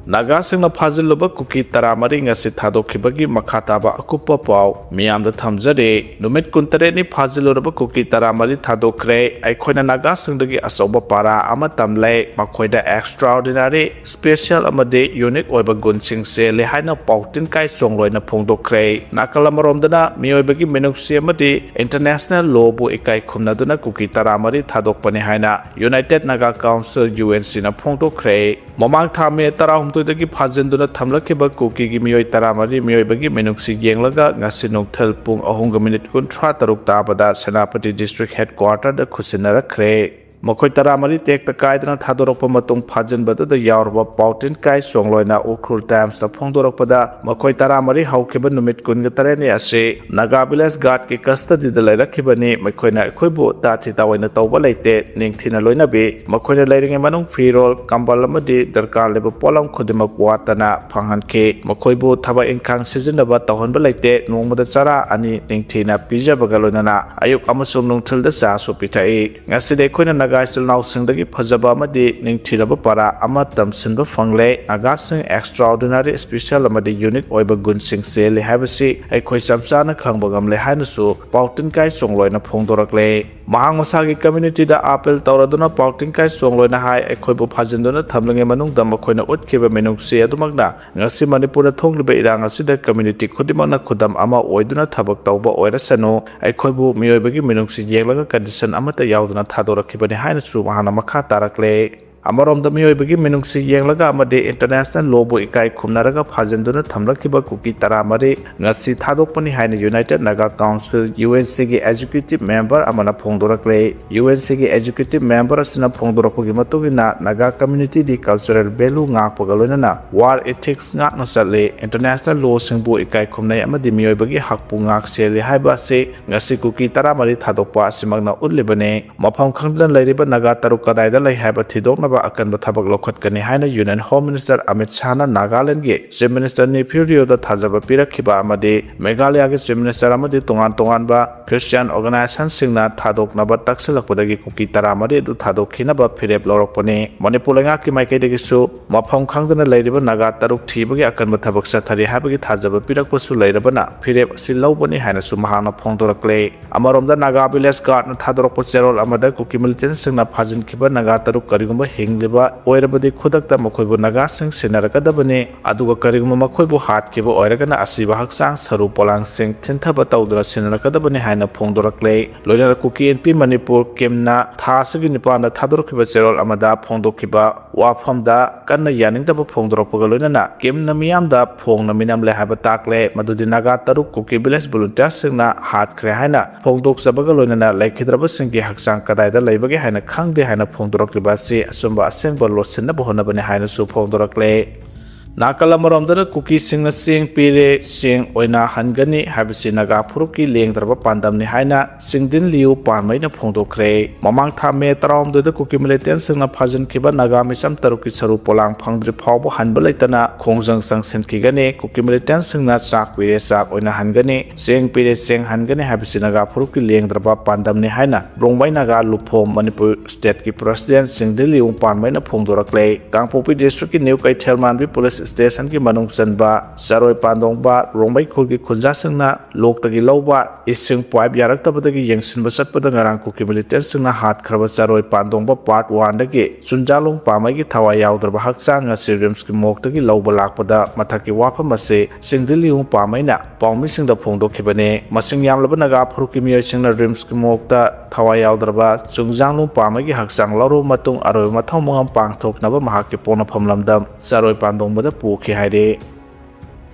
Naga singna phajilluba kuki taramari ngasi thadokhibei makha taba akupa paw miyamda thamjare numit kuntare ni phajilluba kuki taramari thadokhre aikhoina naga singdagi asoba para ama tamlai makhoida extraordinary special amade unique oiba gunsing se le haina pautin kai songloina phongdokhre nakalamromdana miyoibagi menukse amade international law bu ikai khumnaduna kuki taramari thadokpani haina United Naga Council UNC na phongdokhre mamang thame tarahumtoi phajenduna thamlakhiba kuki gi miyoi taramari miyoibagi menungsi yenglaga ngasi nokthal pung 3:36 tabada Senapati District Headquarter da khusinarakhre Makhoi taramari tekta kaidana thadorokpa matung phajenbada da yaurba pautin kai songloina Ukhul Times da phongdorokpada makhoi taramari haukhiba numit kunga tareni ase Naga village guard ki custody da lairakibani makhoina khoibu tathi tawaina tawba leite ningthina loina be makhoina lairinge manung firol kambal amadi darkar leba polang khudimak watana phanghanke makhoibu thaba ingkhang sizinaba tawhanba leite nongmada chara ani ningthina pijabaga loinana ayuk amasung nungthil da sa so pithai ngaside khoina Naga Silnau Singdagi Pajaba Amadi Ningthiraba Para Ama Tamsinba Fangle Naga Sing Extraordinary Special Amadi Unique Oiba Gun Sing Se Le Habasi Aikoi Samsana Khangbagam Le Hainasu Pautin Kai Songloina Phongdorakle Mahang Masagi Community da Apel Tauraduna Pautin Kai Songloina Hai Aikoi Bu Phajenduna Thamlange Manung Dam Makhoina Utkiba Menung Se Adumagna Ngasi Manipur Thongliba Irang Asida Community Khudimana Khudam Ama Oiduna Thabak Tauba Oirasano Aikoi Bu Miyoibagi Menung Si Yenglaga Condition Amata Yauduna Thadorakibani haina su mahana makha tarakle amarom da miyoibagi menungsi yenglaga amade international law bu ikai khumnaraga phajenduna thamlakhiba kuki taramari ngasi thadokpani haina United Naga Council UNC gi executive member amana phongdorakle UNC gi executive member asina phongdorakpogi matugina Naga community di cultural value ngakpagaloina war ethics ngakna sale international law singbu ikai khumnai amadi miyoibagi hakpu ngak sele haiba se ngasi kuki taramari thadokpa asimagna ullibane mafam khangdan lairiba Naga taruk kadaida lai haiba thidokna akan bathabak lokhat kani haina Union Home Minister Amit Shah na Nagaland ge Chief Minister ni period da thajaba pirakhiba amade Meghalaya ge Chief Minister amade tongan ba Christian organization singna thadokna ba taksilakpadagi kuki taramari du thadokhina ba phirep lorokpani Manipur lenga ki maikei degi su mafam khangdana lairiba Naga taruk thibagi akan bathabak sathari habagi thajaba pirakpasu lairabana phirep silawbani haina su mahana phongdorakle amaromda Naga village guard na thadorokpa cherol amada kuki militant singna phajin khiba Naga taruk karigumba hingliba oirabadi khudakta makhoibu Naga sing sinarakadabani aduga kariguma makhoibu hatkiba oiragana asiba haksang saru polang sing thinthaba tawdra sinarakadabani haina phongdorakle loina kuki NP Manipur kemna thasagi nipanda thadorkhiba cherol amada phongdokhiba wafamda kanna yaningdaba phongdorokpaga loina kemna miyamda phongna minamle haba takle madudi Naga taruk kuki village volunteer singna hatkre haina phongdoksabaga loina laikhidraba singgi haksang kadaida leibagi haina khangde haina phongdorokliba se asumba asengba losinna bohona bani haina su phongdorakle Nakalamromdana kuki singna sing pire sing oina hangani habisi Naga phuruki lengdraba pandamni haina singdin liu panmaina phongdokre mamang thame taramdada kuki militant singna phajan khiba Naga misam taruki saru polang phangdri phawbo hanba leitana khongjang sangsen kigane kuki militant singna chak pire chak oina hangani sing pire sing hangani habisi Naga phuruki lengdraba pandamni haina rongbai Naga lupom Manipur state ki president singdin liu panmaina phongdorakle Kangpopi district ki new kaithelmanbi police station ki manung sanba saroi pandong ba rongbai khul ki khunja singna lok tagi loba ising pipe yarak tabadagi yengsinba satpada ngarang kuki militant singna hat kharba saroi pandong ba part 1 dagi sunjalong pamai ki thawa yaudrba haksang ngasi rims ki mok tagi loba lakpada mathaki wafam ase singdiliung pamai na pawmi singda phongdokhibane masing yamlaba Naga phuruki miyoi singna rims ki mokta thawa yaudrba chungjanglong pamai ki haksang laro matung aroi mathau mangam pangthoknaba mahak ki pona phamlamdam saroi pandong bada pukhi haide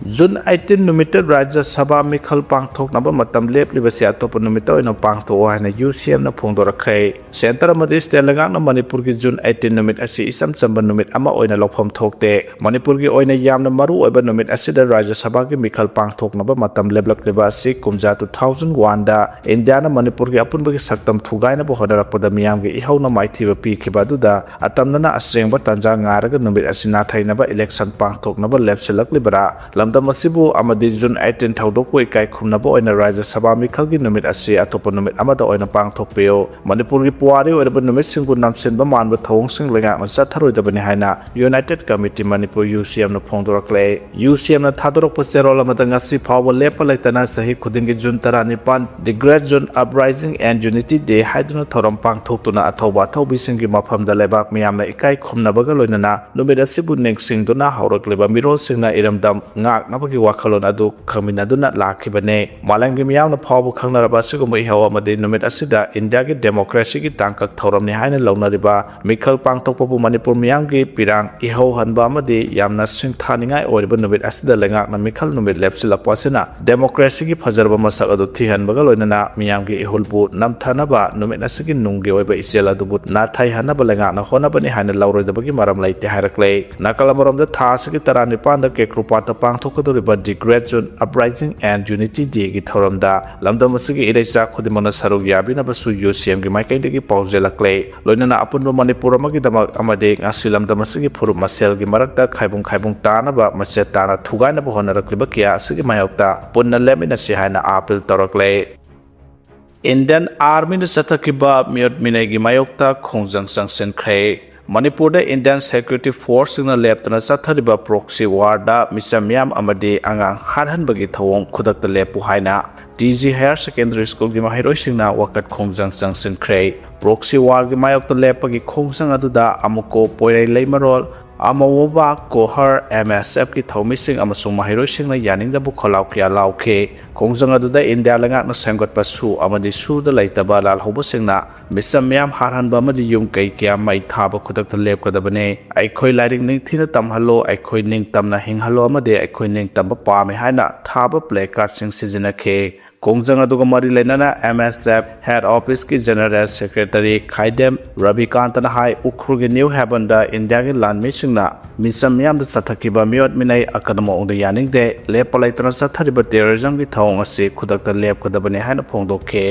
June 18 numita Rajya Sabha Mikhal Pangthok naba matam leplibasi atopa numita oina pangtho haina UCM na phongdorakhe Center amadi Stelanga na Manipur ki June 18 numit asi isam chamba numit ama oina lokpham thokte Manipur ki oina yamna maru oiba numit asida Rajya Sabha ki Mikhal Pangthok naba matam leblakliba asi kumja 2001 da India na Manipur ki apunba ki saktam thugai na bohodarakpada miyam ki ihawna maithiba pikhiba duda atamna na asengba tanja ngaraga numit asina thainaba election pangthok naba lepsilaklibara lamdam asibu amadi June 18 thaudokpu ikai khumnaba oina Rajya Sabha mikhalgi numit asi atopa numit amada oina pangthokpeo Manipur gi puari oiraba numit singbu namsinba manba thawngsing lenga ma chatharoidabani haina United Committee Manipur UCM na phongdorakle UCM na thadorokpa cherol amada ngasi phawba lepa laitana sahi khudingi June 19 The Great June Uprising and Unity Day haiduna thoram pangthoktuna athoba thaubisingi mafamda lebak miyamna ikai khumnabaga loinana numit asibu nengsingduna haurokleba mirol singna iramdam ngak nabagi wakhalon adu khaminaduna lakhibane malangi miyamna phawbu khangnaraba sigumai hawa made numit asida India gi democracy gi tangkak thoramni haina lawnariba mikhal pangthokpabu Manipur miyamgi pirang ihau hanba amade yamna singthaningai oiriba numit asida lengak na mikhal numit lepsilapasina democracy gi phajarba masak adu thihanbaga loinana miyamgi ihulbu namthanaba numit asigi nungge oiba isel adubu nathai hanaba lengak na honabani haina lawroidabagi maram laite harakle nakalamaromda thasigi 19 da kekrupata pangthokadoriba The Great June Uprising and Unity Day gi thoramda lamdam asigi irecha khudimana saruk yabinabasu UCM gi maikaidagi paujelakle loinana apunba Manipur amagi damak amade ngasi lamdam asigi phurup masel gi marakta khaibung tanaba machet tana thugainaba honarakliba kya asigi mayokta punna lemina si haina appeal torakle Indian Army na sathakiba miyot minegi mayokta khongjang sanction khrei Manipur da Indian Security Force na leptana sathariba proxy war da misamyam amade angang harhan bagi thawong khudakta lepu haina TG Higher Secondary School gi mahiroi singna wakat khongjang sanction khrei proxy war gi mayokta lepagi khongjang aduda amuko poirai leimarol Amawoba Kohar MSF ki thaumising amasung mahiroi singna yaningdabu kholaw kya laukhe khongjang aduda India lengak na senggot pasu amadi su da laitaba lal hobo singna misam myam harhanba amadi yum kai kya mai thaba khudak ta lep kadabane aikhoi lairing ning thina tamhalo aikhoi ning tamna hinghalo amade aikhoi ning tamba pame haina thaba play card sing sizinakhe khongjang aduga mari lenana MSF Head Office ki General Secretary Khaidem Ravikantana hai ukhur gi New Haven da India gi landmi singna misam yam da sathakiba miyot minai akadamo ongda yaning de lepalaitana sathariba terrorism gi thawng ase khudakta lep kadabane haina phongdokhe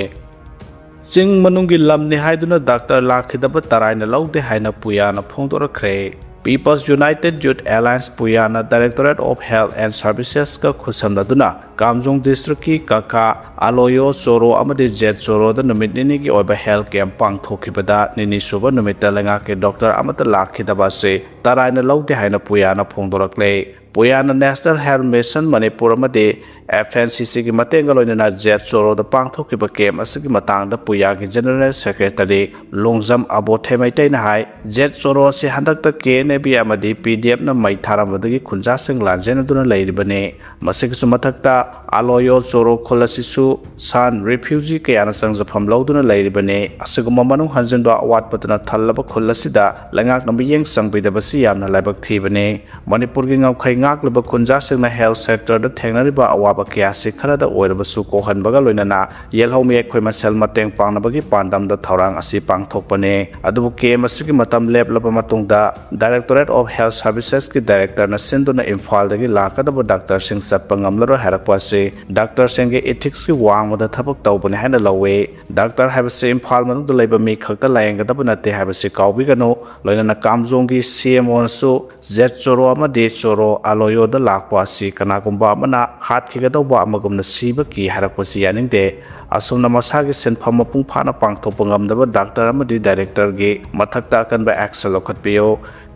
Sing manungi lamni haiduna Dr. Lakhidaba taraina laude haina puyana phongdorakre People's United Youth Alliance Puyana Directorate of Health and Services ka khusamladuna Kamjong District ki Kaka Aloyo Choro amadi Jet Choro da numit nini ki oiba health camp pangthokibada nini suba numita lenga ke Dr. Amata Lakhidaba se taraina laude haina puyana phongdorakle Puyana National Health Mission Manipur amade FNCC ki matenga loinana Jet Choro da pangthokiba camp asigi matangda Puya ki General Secretary Longjam Abothe maitai na hai Jet Choro se handakta KNB amadi PDF na mai tharamdagi khunja sing lanjena duna leiribane masigi sumathakta Aloyo Choro kholasisu san refugee kayana sangjafam loduna leiribane asiguma manung hanjinba awatpatna thallaba khulasida langak nambiyeng sangbidabasi yamna laibak thibane Manipur gi ngaukhai ngaklaba khunja singna health sector da thengnariba awaba kyasi kharada oirabasu kohanbaga loinana yelhomi ekhoi masel mateng pangnabagi pandam da thorang asi pangthokpane adubu KM asigi matam leplaba matungda Directorate of Health Services ki director na sinduna Imphal dagi lakadaba Dr. Singh satpa ngamlaro harakpase Dr. Singh ethics ki wangmada thabak tawbane haina lawe Dr. habase Imphal manungda leiba mi khakta layengadaba nate habase kawbigano loinana Kamjong gi CMO su Jet Choro amade Choro Aloyo da lakpasi kanagumba amana hatkhigadawba amagumna siba ki harakpasi yaningde asumna masagi senpham mapung phana pangthokpa ngamdaba Dr. amadi Director gi mathakta akanba action lokhatpiyo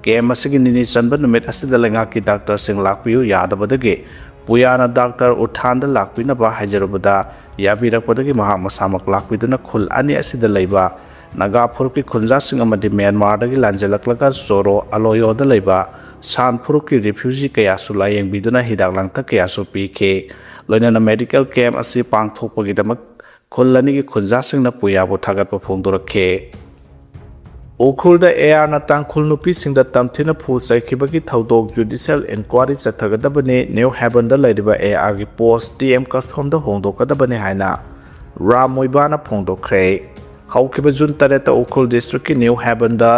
KM asigi nini chanba numit asida lenga ki Dr. Singh lakpiyo yadabadagi Puyana Dr. Uthanda lakpinaba hajarubada yabirakpadagi maha masamak lakpiduna khul ani asida leiba Naga phurki khunja sing amadi Myanmar dagi lanjelaklaga Choro Aloyo da leiba san phurki refugee kaya sulayeng biduna hidak langta kaya su pike loinana medical camp asi pangthokpagidamak khulani gi khunja singna puyabu thagatpa phongdorakhe Ukhulda AR na Tangkhul nupi singda tamthina phu saikibagi thaudok judicial inquiry chathagadabane New Haven da leidiba AR gi post TM custom da hongdokadabane haina Ramoibana phongdokre haukiba June 3 ta Ukhul district ki New Haven da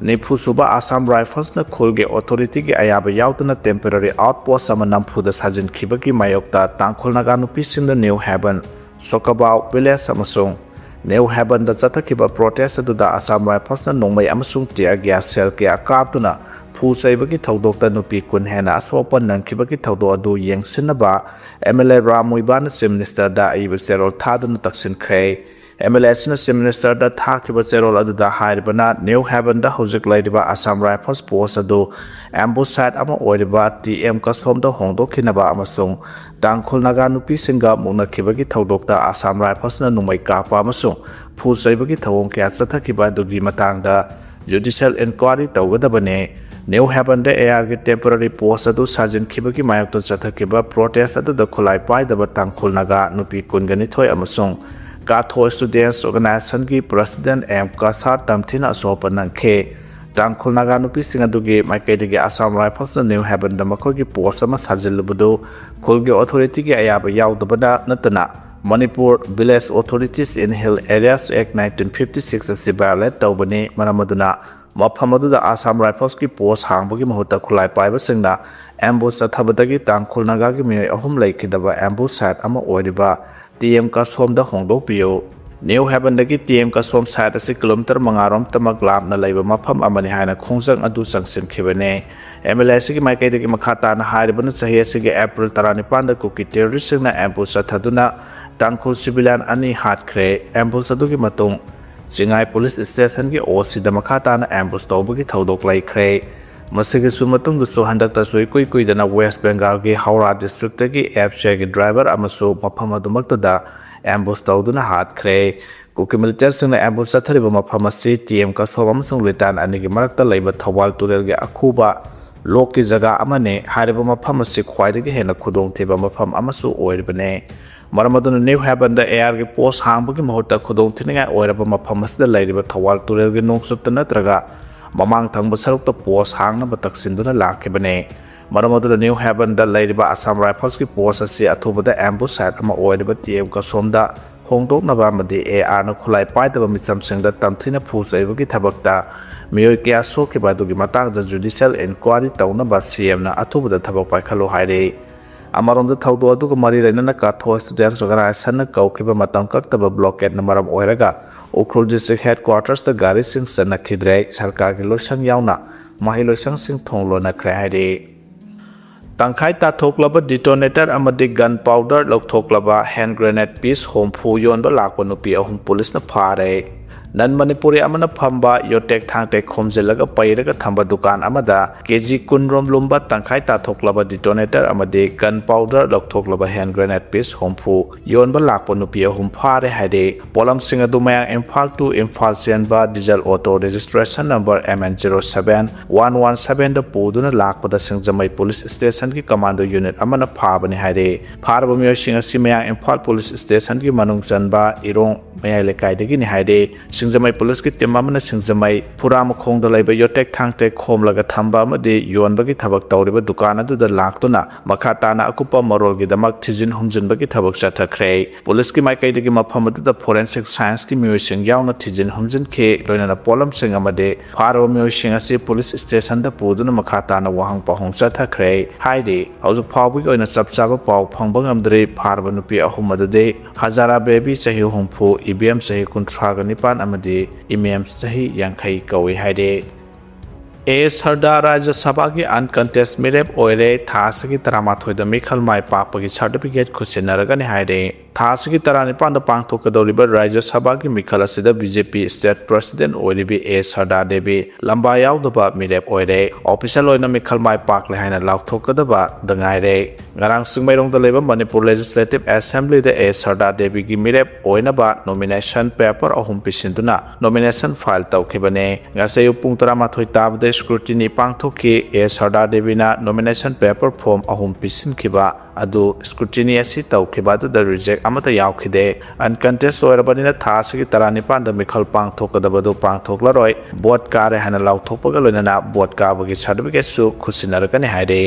Nipusuba Assam Rifles na khulge authority gi ayaba yautna temporary outpost sama namphu da sajin khibagi mayokta Tangkhul Naga nupi singda New Haven Sokabau village amasung New Haven da chathakiba protest aduda Assam Rifles na nongmai amasung tear gas cell ke akaptuna ꯐꯨ ꯆꯩꯕꯒꯤ ꯊꯧꯗꯣꯛꯇ ꯅꯨꯄꯤ ꯀꯨꯟ ꯍꯦꯟꯅ ꯑꯁꯣꯛꯄ ꯅꯪꯈꯤꯕꯒꯤ ꯊꯧꯗꯣꯛ ꯑꯗꯨ ꯌꯦꯡꯁꯤꯟꯅꯕ MLA ꯔꯥꯝꯃꯣꯏꯕꯥꯅ chief ꯃꯤꯅꯤꯁꯇꯔꯗ ꯑꯏꯕ ꯆꯦꯔꯣꯜ ꯊꯥꯗꯨꯅ ꯇꯛꯁꯤꯟꯈ꯭ꯔꯦ MLA ꯑꯁꯤꯅ ꯆꯤꯐ ꯃꯤꯅꯤꯁꯇꯔꯗ ꯊꯥꯈꯤꯕ ꯆꯦꯔꯣꯜ ꯑꯗꯨꯗ ꯍꯥꯏꯔꯤꯕꯅ ꯅ꯭ꯌꯨ ꯍꯦꯚꯟꯗ ꯍꯧꯖꯤꯛ ꯂꯩꯔꯤꯕ ꯑꯁꯥꯝ ꯔꯥꯏꯐꯜꯁ ꯄꯣꯁꯠ ꯑꯗꯨ ꯑꯦꯝꯕꯨꯁ ꯁꯥꯏꯠ ꯑꯃ ꯑꯣꯏꯔꯤꯕ TM ꯀꯁꯣꯝꯗ ꯍꯣꯡꯗꯣꯛꯈꯤꯅꯕ ꯑꯃꯁꯨꯡ ꯇꯥꯡꯈꯨꯜ ꯅꯥꯒꯥ ꯅꯨꯄꯤꯁꯤꯡꯒ ꯃꯨꯛꯅꯈꯤꯕꯒꯤ ꯊꯧꯗꯣꯛꯇ ꯑꯁꯥꯝ ꯔꯥꯏꯐꯜꯁꯅ ꯅꯣꯡꯃꯩ ꯀꯥꯞꯄ ꯑꯃꯁꯨꯡ ꯐꯨ ꯆꯩꯕꯒꯤ ꯊꯧꯑꯣꯡ ꯀꯌꯥ ꯆꯠꯊꯈꯤꯕ ꯑꯗꯨꯒꯤ ꯃꯇꯥꯡꯗ ꯖꯨꯗꯤꯁꯤꯌꯦꯜ ꯏꯟꯀ꯭ꯋꯥꯔꯤ ꯇꯧꯒꯗꯕꯅꯤ ꯅ꯭ꯌꯨ ꯍꯦꯚꯟꯗ ARꯒꯤ ꯇꯦꯝꯄꯔꯔꯤ ꯄꯣꯁꯠ ꯑꯗꯨ ꯁꯥꯖꯤꯟꯈꯤꯕꯒꯤ ꯃꯥꯌꯣꯛꯇ ꯆꯠꯊꯈꯤꯕ ꯄ꯭ꯔꯣꯇꯦꯁꯠ ꯑꯗꯨꯗ ꯈꯨꯠꯂꯥꯏ ꯄꯥꯏꯗꯕ ꯇꯥꯡꯈꯨꯜ ꯅꯥꯒꯥ ꯅꯨꯄꯤ 22 ꯑꯃꯁꯨꯡ ꯀꯥꯊꯣ ꯁ꯭ꯇꯨꯗꯦꯟꯠꯁ ꯑꯣꯔꯒꯅꯥꯏꯖꯦꯁꯟꯒꯤ ꯄ꯭ꯔꯁꯤꯗꯦꯟꯠ M ꯀꯁꯥꯔ ꯇꯝꯊꯤꯅ ꯑꯁꯣꯛꯄ ꯅꯪꯈꯤ ꯇꯥꯡꯈꯨꯜ ꯅꯥꯒꯥ ꯅꯨꯄꯤꯁꯤꯡ ꯑꯗꯨꯒꯤ ꯃꯥꯏꯀꯩꯗꯒꯤ ꯑꯁꯥꯝ ꯔꯥꯏꯐꯜꯁꯅ ꯅ꯭ꯌꯨ ꯍꯦꯚꯟꯗ ꯃꯈꯣꯏꯒꯤ ꯄꯣꯁꯠ ꯑꯃ ꯁꯥꯖꯤꯜꯂꯨꯕꯗꯨ ꯈꯨꯜꯒꯤ ꯑꯣꯊꯣꯔꯤꯇꯤꯒꯤ ꯑꯌꯥꯕ ꯌꯥꯎꯗꯕꯅ ꯅꯠꯇꯅ Manipur Village Authorities in Hill Areas Act 1956 ꯑꯁꯤ ꯚꯥꯏꯑꯣꯂꯦꯠ ꯇꯧꯕꯅꯤ ꯃꯔꯝ ꯑꯗꯨꯅ ꯃꯐꯝ ꯑꯗꯨꯗ ꯑꯁꯥꯝ ꯔꯥꯏꯐꯜꯁꯀꯤ ꯄꯣꯁꯠ ꯍꯥꯡꯕꯒꯤ ꯃꯍꯨꯠꯇ ꯈꯨꯠꯂꯥꯏ ꯄꯥꯏꯕꯁꯤꯡꯅ ꯑꯦꯝꯕꯨꯁ ꯆꯠꯊꯕꯗꯒꯤ ꯇꯥꯡꯈꯨꯜ ꯅꯥꯒꯥꯒꯤ ꯃꯤꯑꯣꯏ 3 ꯂꯩꯈꯤꯗꯕ ꯑꯦꯝꯕꯨꯁ ꯁꯥꯏꯠ ꯑꯃ ꯑꯣꯏꯔꯤꯕ TM ꯀꯁꯣꯝꯗ ꯍꯣꯡꯗꯣꯛꯄꯤꯌꯨ ꯅ꯭ꯌꯨ ꯍꯦꯚꯟꯗꯒꯤ TM ꯀꯁꯣꯝ ꯁꯥꯏꯠ ꯑꯁꯤ ꯀꯤꯂꯣꯃꯤꯇꯔ 5 ꯂꯥꯞꯅ ꯂꯩꯕ ꯃꯐꯝ ꯑꯃꯅꯤ ꯍꯥꯏꯅ ꯈꯣꯡꯖꯪ ꯑꯗꯨ ꯆꯪꯁꯤꯟꯈꯤꯕꯅꯤ MLA ꯑꯁꯤꯒꯤ ꯃꯥꯏꯀꯩꯗꯒꯤ ꯃꯈꯥ ꯇꯥꯅ ꯍꯥꯏꯔꯤꯕꯅ ꯆꯍꯤ ꯑꯁꯤꯒꯤ ꯑꯦꯄ꯭ꯔꯤꯜ 19ꯗ ꯀꯨꯀꯤ ꯇꯦꯔꯣꯔꯤꯁꯁꯤꯡꯅ ꯑꯦꯝꯕꯨꯁ ꯆꯠꯊꯗꯨꯅ ꯇꯥꯡꯈꯨꯜ ꯁꯤꯚꯤꯂꯤꯌꯟ 2 ꯍꯥꯠꯈ꯭ꯔꯦ ꯑꯦꯝꯕꯨꯁ ꯑꯗꯨꯒꯤ ꯃꯇꯨꯡ ꯆꯤꯡꯉꯥꯏ ꯄꯨꯂꯤꯁ ꯁ꯭ꯇꯦꯁꯟꯒꯤ OCꯗ ꯃꯈꯥ ꯇꯥꯅ ꯑꯦꯝꯕꯨꯁ ꯇꯧꯕꯒꯤ ꯊꯧꯗꯣꯛ ꯂꯩꯈ꯭ꯔꯦ ꯃꯁꯤꯒꯤꯁꯨ ꯃꯇꯨꯡꯗꯁꯨ ꯍꯟꯗꯛꯇꯁꯨ ꯏꯀꯨꯏ ꯀꯨꯏꯗꯅ ꯋꯦꯁꯠ ꯕꯦꯡꯒꯥꯜꯒꯤ ꯍꯧꯔꯥ ꯗꯤꯁꯇ꯭ꯔꯤꯛꯇꯒꯤ FCIꯒꯤ ꯗ꯭ꯔꯥꯏꯚꯔ ꯑꯃꯁꯨ ꯃꯐꯝ ꯑꯗꯨꯃꯛꯇꯗ ꯑꯦꯝꯕꯨꯁ ꯇꯧꯗꯨꯅ ꯍꯥꯠꯈ꯭ꯔꯦ ꯀꯨꯀꯤ ꯃꯤꯂꯤꯇꯦꯟꯠꯁꯤꯡꯅ ꯑꯦꯝꯕꯨꯁ ꯆꯠꯊꯔꯤꯕ ꯃꯐꯝ ꯑꯁꯤ TM ꯀꯁꯣꯝ ꯑꯃꯁꯨꯡ ꯂꯤꯇꯥꯟ 2ꯒꯤ ꯃꯔꯛꯇ ꯂꯩꯕ ꯊꯧꯕꯥꯜ ꯇꯨꯔꯦꯜꯒꯤ ꯑꯈꯨꯕ ꯂꯣꯛꯀꯤ ꯖꯒꯥ ꯑꯃꯅꯤ ꯍꯥꯏꯔꯤꯕ ꯃꯐꯝ ꯑꯁꯤ ꯈ꯭ꯋꯥꯏꯗꯒꯤ ꯍꯦꯟꯅ ꯈꯨꯗꯣꯡꯊꯤꯕ ꯃꯐꯝ ꯑꯃꯁꯨ ꯑꯣꯏꯔꯤꯕꯅꯤ ꯃꯔꯝ ꯑꯗꯨꯅ ꯅ꯭ꯌꯨ ꯍꯦꯚꯟꯗ ARꯒꯤ ꯄꯣꯁꯠ ꯍꯥꯡꯕꯒꯤ ꯃꯍꯨꯠꯇ ꯈꯨꯗꯣꯡꯊꯤꯅꯤꯡꯉꯥꯏ ꯑꯣꯏꯔꯕ ꯃꯐꯝ ꯑꯁꯤꯗ ꯂꯩꯔꯤꯕ ꯊꯧꯕꯥꯜ ꯇꯨꯔꯦꯜꯒꯤ ꯅꯣꯡꯆꯨꯞꯇ ꯅꯠꯇ꯭ꯔꯒ ꯃꯃꯥꯡ ꯊꯪꯕ ꯁꯔꯨꯛꯇ ꯄꯣꯁꯠ ꯍꯥꯡꯅꯕ ꯇꯛꯁꯤꯟꯗꯨꯅ ꯂꯥꯛꯈꯤꯕꯅꯤ ꯃꯔꯝ ꯑꯗꯨꯅ ꯅ꯭ꯌꯨ ꯍꯦꯚꯟꯗ ꯂꯩꯔꯤꯕ ꯑꯁꯥꯝ ꯔꯥꯏꯐꯜꯁꯀꯤ ꯄꯣꯁꯠ ꯑꯁꯤ ꯑꯊꯨꯕꯗ ꯑꯦꯝꯕꯨꯁ ꯁꯥꯏꯠ ꯑꯃ ꯑꯣꯏꯔꯤꯕ TM ꯀꯁꯣꯝꯗ ꯍꯣꯡꯗꯣꯛꯅꯕ ꯑꯃꯗꯤ ARꯅ ꯈꯨꯠꯂꯥꯏ ꯄꯥꯏꯗꯕ ꯃꯤꯆꯝꯁꯤꯡꯗ ꯇꯝꯊꯤꯅ ꯐꯨ ꯆꯩꯕꯒꯤ ꯊꯕꯛꯇ ꯃꯤꯑꯣꯏ ꯀꯌꯥ ꯁꯣꯛꯈꯤꯕ ꯑꯗꯨꯒꯤ ꯃꯇꯥꯡꯗ ꯖꯨꯗꯤꯁꯤꯌꯦꯜ ꯏꯟꯀ꯭ꯋꯥꯔꯤ ꯇꯧꯅꯕ CMꯅ ꯑꯊꯨꯕꯗ ꯊꯕꯛ ꯄꯥꯏꯈꯠꯂꯨ ꯍꯥꯏꯔꯤ ꯑꯃꯔꯣꯝꯗ ꯊꯧꯗꯣꯛ ꯑꯗꯨꯒ ꯃꯔꯤ ꯂꯩꯅꯅ ꯀꯥꯊꯣ ꯁ꯭ꯇꯨꯗꯦꯟꯠꯁ ꯑꯣꯔꯒꯅꯥꯏꯖꯦꯁꯟꯅ ꯀꯧꯈꯤꯕ ꯃꯇꯝ ꯀꯛꯇꯕ ꯕ꯭ꯂꯣꯀꯦꯠꯅ ꯃꯔꯝ ꯑꯣꯏꯔꯒ ꯎꯈ꯭ꯔꯨꯜ ꯗꯤꯁꯇ꯭ꯔꯤꯛ ꯍꯦꯗꯀ꯭ꯋꯥꯔꯇꯔꯁꯇ ꯒꯥꯔꯤꯁꯤꯡ ꯆꯠꯅꯈꯤꯗ꯭ꯔꯦ ꯁꯔꯀꯥꯔꯒꯤ ꯂꯣꯏꯁꯪ ꯌꯥꯎꯅ ꯃꯍꯩꯂꯣꯏꯁꯪꯁꯤꯡ ꯊꯣꯡ ꯂꯣꯟꯅꯈ꯭ꯔꯦ ꯍꯥꯏꯔꯤ ꯇꯪꯈꯥꯏ ꯇꯥꯊꯣꯛꯂꯕ ꯗꯤꯇꯣꯅꯦꯇꯔ ꯑꯃꯗꯤ ꯒꯟ ꯄꯥꯎꯗꯔ ꯂꯧꯊꯣꯛꯂꯕ ꯍꯦꯟ ꯒ꯭ꯔꯦꯅꯦꯗ ꯄꯤꯁ ꯍꯨꯝꯐꯨ ꯌꯣꯟꯕ ꯂꯥꯛꯄ ꯅꯨꯄꯤ 3 ꯄꯨꯂꯤꯁꯅ ꯐꯥꯔꯦ ꯅꯟ ꯃꯅꯤꯄꯨꯔꯤ ꯑꯃꯅ ꯐꯝꯕ ꯌꯣꯇꯦꯛ ꯊꯥꯡꯇꯦꯛ ꯈꯣꯝꯖꯤꯜꯂꯒ ꯄꯩꯔꯒ ꯊꯝꯕ ꯗꯨꯀꯥꯟ ꯑꯃꯗ KG 10 ꯔꯣꯝ ꯂꯨꯝꯕ ꯇꯪꯈꯥꯏ ꯇꯥꯊꯣꯛꯂꯕ ꯗꯤꯇꯣꯅꯦꯇꯔ ꯑꯃꯗꯤ ꯒꯟ ꯄꯥꯎꯗꯔ ꯂꯧꯊꯣꯛꯂꯕ ꯍꯦꯟ ꯒ꯭ꯔꯦꯅꯦꯗ ꯄꯤꯁ 50 ꯌꯣꯟꯕ ꯂꯥꯛꯄ ꯅꯨꯄꯤ 3 ꯐꯥꯔꯦ ꯍꯥꯏꯔꯤ ꯄꯣꯠꯂꯝꯁꯤꯡ ꯑꯗꯨ ꯃꯌꯥꯡ ꯏꯝꯐꯥꯜ ꯇꯨ ꯏꯝꯐꯥꯜ ꯆꯦꯟꯕ ꯗꯤꯖꯜ ꯑꯣꯇꯣ ꯔꯦꯖꯤꯁꯇ꯭ꯔꯦꯁꯟ ꯅꯝꯕꯔ MN07117ꯗ ꯄꯨꯗꯨꯅ ꯂꯥꯛꯄꯗ ꯁꯤꯡꯖꯃꯩ ꯄꯨꯂꯤꯁ ꯁ꯭ꯇꯦꯁꯟꯒꯤ ꯀꯃꯥꯟꯗꯣ ꯌꯨꯅꯤꯠ ꯑꯃꯅ ꯐꯥꯕꯅꯤ ꯍꯥꯏꯔꯤ ꯐꯥꯔꯕ ꯃꯤꯑꯣꯏꯁꯤꯡ ꯑꯁꯤ ꯃꯌꯥꯡ ꯏꯝꯐꯥꯜ ꯄꯨꯂꯤꯁ ꯁ꯭ꯇꯦꯁꯟꯒꯤ ꯃꯅꯨꯡ ꯆꯟꯕ ꯏꯔꯣꯡ ꯃꯌꯥꯏ ꯂꯩꯀꯥꯏꯗꯒꯤꯅꯤ ꯍꯥꯏꯔꯤ ꯁꯤꯡꯖꯃꯩ ꯄꯨꯂꯤꯁꯀꯤ ꯇꯤꯝ ꯑꯃꯅ ꯁꯤꯡꯖꯃꯩ ꯐꯨꯔꯥꯃꯈꯣꯡꯗ ꯂꯩꯕ ꯌꯣꯇꯦꯛ ꯊꯥꯡꯇꯦꯛ ꯈꯣꯝꯂꯒ ꯊꯝꯕ ꯑꯃꯗꯤ ꯌꯣꯟꯕꯒꯤ ꯊꯕꯛ ꯇꯧꯔꯤꯕ ꯗꯨꯀꯥꯟ ꯑꯗꯨꯗ ꯂꯥꯛꯇꯨꯅ ꯃꯈꯥ ꯇꯥꯅ ꯑꯀꯨꯞꯄ ꯃꯔꯣꯜꯒꯤꯗꯃꯛ ꯊꯤꯖꯤꯟ ꯍꯨꯝꯖꯤꯟꯕꯒꯤ ꯊꯕꯛ ꯆꯠꯊꯈ꯭ꯔꯦ ꯄꯨꯂꯤꯁꯀꯤ ꯃꯥꯏꯀꯩꯗꯒꯤ ꯃꯐꯝ ꯑꯗꯨꯗ ꯐꯣꯔꯦꯟꯁꯤꯛ ꯁꯥꯏꯟꯁꯀꯤ ꯃꯤꯑꯣꯏꯁꯤꯡ ꯌꯥꯎꯅ ꯊꯤꯖꯤꯟ ꯍꯨꯝꯖꯤꯟꯈꯤ ꯂꯣꯏꯅꯅ ꯄꯣꯠꯂꯝꯁꯤꯡ ꯑꯃꯗꯤ ꯐꯥꯔꯕ ꯃꯤꯑꯣꯏꯁꯤꯡ ꯑꯁꯤ ꯄꯨꯂꯤꯁ ꯁ꯭ꯇꯦꯁꯟꯗ ꯄꯨꯗꯨꯅ ꯃꯈꯥ ꯇꯥꯅ ꯋꯥꯍꯪ ꯄꯥꯎꯍꯪ ꯆꯠꯊꯈ꯭ꯔꯦ ꯍꯥꯏꯔꯤ ꯍꯧꯖꯤꯛ ꯐꯥꯎꯕꯒꯤ ꯑꯣꯏꯅ ꯆꯞ ꯆꯥꯕ ꯄꯥꯎ ꯐꯪꯕ ꯉꯝꯗ꯭ꯔꯤ ꯐꯥꯔꯕ ꯅꯨꯄꯤ 3 ꯑꯗꯨꯗꯤ ꯍꯖꯥꯔꯥ ꯕꯦꯕꯤ ꯆꯍꯤ 60 IBM ꯆꯍꯤ 39 ꯑꯃꯗꯤ IMEM ꯆꯍꯤ 50 ꯀꯧꯏ ꯍꯥꯏꯔꯤ ꯁꯔꯗꯥ ꯔꯥꯖ꯭ꯌ ꯁꯚꯥꯒꯤ ꯑꯟꯀꯟꯇꯦꯁ ꯃꯤꯔꯦꯞ ꯑꯣꯏꯔꯦ ꯊꯥ ꯑꯁꯤꯒꯤ 18ꯗ ꯃꯤꯈꯜ ꯃꯥꯏ ꯄꯥꯛꯄꯒꯤ ꯁꯥꯔꯇꯤꯐꯤꯀꯦꯠ ꯈꯨꯠꯁꯤꯟꯅꯔꯒꯅꯤ ꯍꯥꯏꯔꯤ ꯊꯥ ꯑꯁꯤꯒꯤ 19ꯗ ꯄꯥꯡꯊꯣꯛꯀꯗꯧꯔꯤꯕ ꯔꯥꯖ꯭ꯌ ꯁꯚꯥꯒꯤ ꯃꯤꯈꯜ ꯑꯁꯤꯗ BJP ꯁ꯭ꯇꯦꯠ ꯄ꯭ꯔꯁꯤꯗꯦꯟꯠ ꯑꯣꯏꯔꯤꯕꯤ ꯁꯔꯗꯥ ꯗꯦꯕꯤ ꯂꯝꯕꯥ ꯌꯥꯎꯗꯕ ꯃꯤꯔꯦꯞ ꯑꯣꯏꯔꯦ ꯑꯣꯐꯤꯁꯤꯌꯦꯜ ꯑꯣꯏꯅ ꯃꯤꯈꯜ ꯃꯥꯏ ꯄꯥꯛꯂꯦ ꯍꯥꯏꯅ ꯂꯥꯎꯊꯣꯛꯀꯗꯕꯗ ꯉꯥꯏꯔꯦ ꯉꯔꯥꯡ ꯆꯤꯡꯃꯩꯔꯣꯡꯗ ꯂꯩꯕ ꯃꯅꯤꯄꯨꯔ ꯂꯦꯖꯤꯁꯂꯦꯇꯤꯚ ꯑꯦꯁꯦꯝꯕ꯭ꯂꯤꯗ ꯁꯔꯗꯥ ꯗꯦꯕꯤꯒꯤ ꯃꯤꯔꯦꯞ ꯑꯣꯏꯅꯕ ꯅꯣꯃꯤꯅꯦꯁꯟ ꯄꯦꯄꯔ 3 ꯄꯤꯁꯤꯟꯗꯨꯅ ꯅꯣꯃꯤꯅꯦꯁꯟ ꯐꯥꯏꯜ ꯇꯧꯈꯤꯕꯅꯤ ꯉꯁꯤ ꯑꯌꯨꯛ ꯄꯨꯡ 11 ꯇꯥꯕꯗ ꯁ꯭ꯀ꯭ꯔꯨꯇꯤꯅꯤ ꯄꯥꯡꯊꯣꯛꯈꯤ ꯁꯔꯗꯥ ꯗꯦꯕꯤꯅ ꯅꯣꯃꯤꯅꯦꯁꯟ ꯄꯦꯄꯔ ꯐꯣꯔꯝ 3 ꯄꯤꯁꯤꯟꯈꯤꯕ ꯑꯗꯨ ꯁ꯭ꯀ꯭ꯔꯨꯇꯤꯅꯤ ꯑꯁꯤ ꯇꯧꯈꯤꯕ ꯑꯗꯨꯗ ꯔꯤꯖꯦꯛ ꯑꯃꯠꯇ ꯌꯥꯎꯈꯤꯗꯦ ꯑꯟꯀꯟꯇꯦꯁ ꯑꯣꯏꯔꯕꯅꯤꯅ ꯊꯥ ꯑꯁꯤꯒꯤ 19ꯗ ꯃꯤꯈꯜ ꯄꯥꯡꯊꯣꯛꯀꯗꯕꯗꯨ ꯄꯥꯡꯊꯣꯛꯂꯔꯣꯏ ꯚꯣꯠ ꯀꯥꯔꯦ ꯍꯥꯏꯅ ꯂꯥꯎꯊꯣꯛꯄꯒ ꯂꯣꯏꯅꯅ ꯚꯣꯠ ꯀꯥꯕꯒꯤ ꯁꯥꯔꯇꯤꯐꯤꯀꯦꯠꯁꯨ ꯈꯨꯠꯁꯤꯟꯅꯔꯒꯅꯤ ꯍꯥꯏꯔꯤ